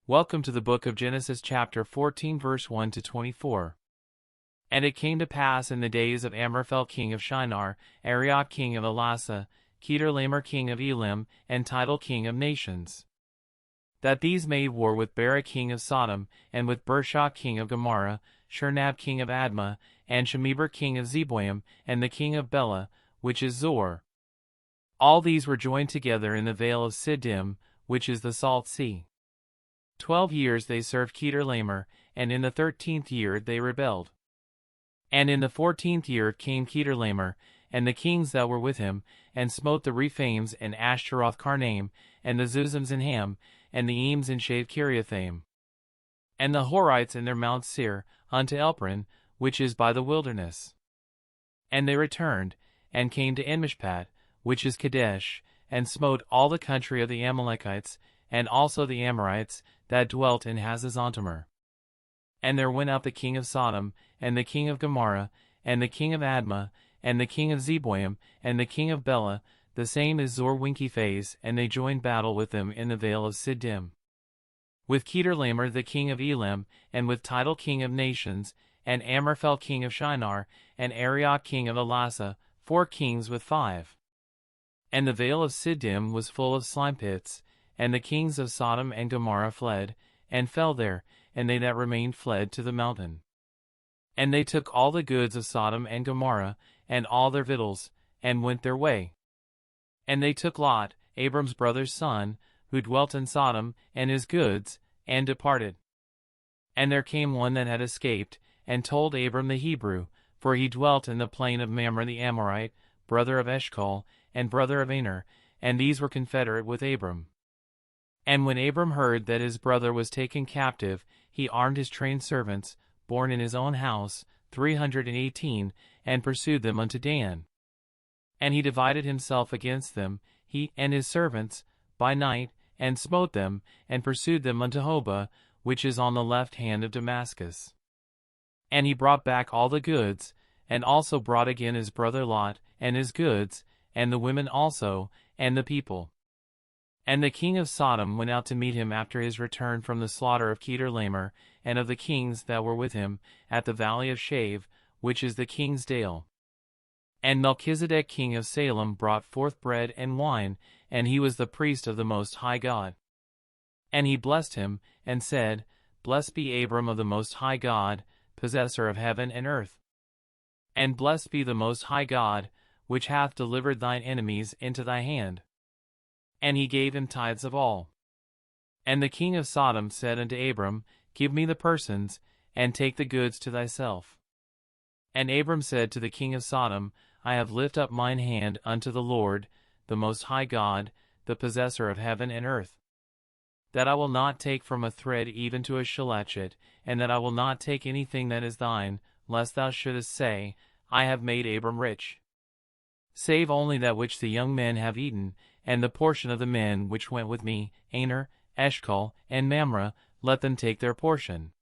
Welcome to the book of Genesis chapter 14 verse 1 to 24. And it came to pass in the days of Amraphel king of Shinar, Arioch king of Elasa, Kedorlaomer king of Elam, and Tidal king of nations, that these made war with Bera king of Sodom, and with Bershah king of Gomorrah, Shernab king of Admah, and Shemeber king of Zeboim, and the king of Bela, which is Zor. All these were joined together in the vale of Siddim, which is the salt sea. 12 years they served Kedorlaomer, and in the 13th year they rebelled. And in the 14th year came Kedorlaomer, and the kings that were with him, and smote the Rephaims and Ashtaroth Karnaim, and the Zuzims in Ham, and the Eames in Shave Kiriathaim, and the Horites in their Mount Seir, unto Elpron, which is by the wilderness. And they returned, and came to Enmishpat, which is Kadesh, and smote all the country of the Amalekites, and also the Amorites, that dwelt in Hazazontamar. And there went out the king of Sodom, and the king of Gomorrah, and the king of Admah, and the king of Zeboim, and the king of Bela, the same as Zor-Winkiphase, and they joined battle with them in the vale of Siddim, with Kedorlaomer the king of Elam, and with Tidal king of nations, and Amraphel king of Shinar, and Arioch king of Elasa, 4 kings with 5. And the vale of Siddim was full of slime pits, and the kings of Sodom and Gomorrah fled, and fell there, and they that remained fled to the mountain. And they took all the goods of Sodom and Gomorrah, and all their victuals, and went their way. And they took Lot, Abram's brother's son, who dwelt in Sodom, and his goods, and departed. And there came one that had escaped, and told Abram the Hebrew, for he dwelt in the plain of Mamre the Amorite, brother of Eshcol, and brother of Aner, and these were confederate with Abram. And when Abram heard that his brother was taken captive, he armed his trained servants, born in his own house, 318, and pursued them unto Dan. And he divided himself against them, he and his servants, by night, and smote them, and pursued them unto Hobah, which is on the left hand of Damascus. And he brought back all the goods, and also brought again his brother Lot, and his goods, and the women also, and the people. And the king of Sodom went out to meet him after his return from the slaughter of Kedorlaomer, and of the kings that were with him, at the valley of Shave, which is the king's dale. And Melchizedek king of Salem brought forth bread and wine, and he was the priest of the Most High God. And he blessed him, and said, Blessed be Abram of the Most High God, possessor of heaven and earth. And blessed be the Most High God, which hath delivered thine enemies into thy hand. And he gave him tithes of all. And the king of Sodom said unto Abram, Give me the persons, and take the goods to thyself. And Abram said to the king of Sodom, I have lifted up mine hand unto the Lord, the Most High God, the possessor of heaven and earth, that I will not take from a thread even to a shilachet, and that I will not take anything that is thine, lest thou shouldest say, I have made Abram rich. Save only that which the young men have eaten, and the portion of the men which went with me, Aner, Eshcol, and Mamre, let them take their portion.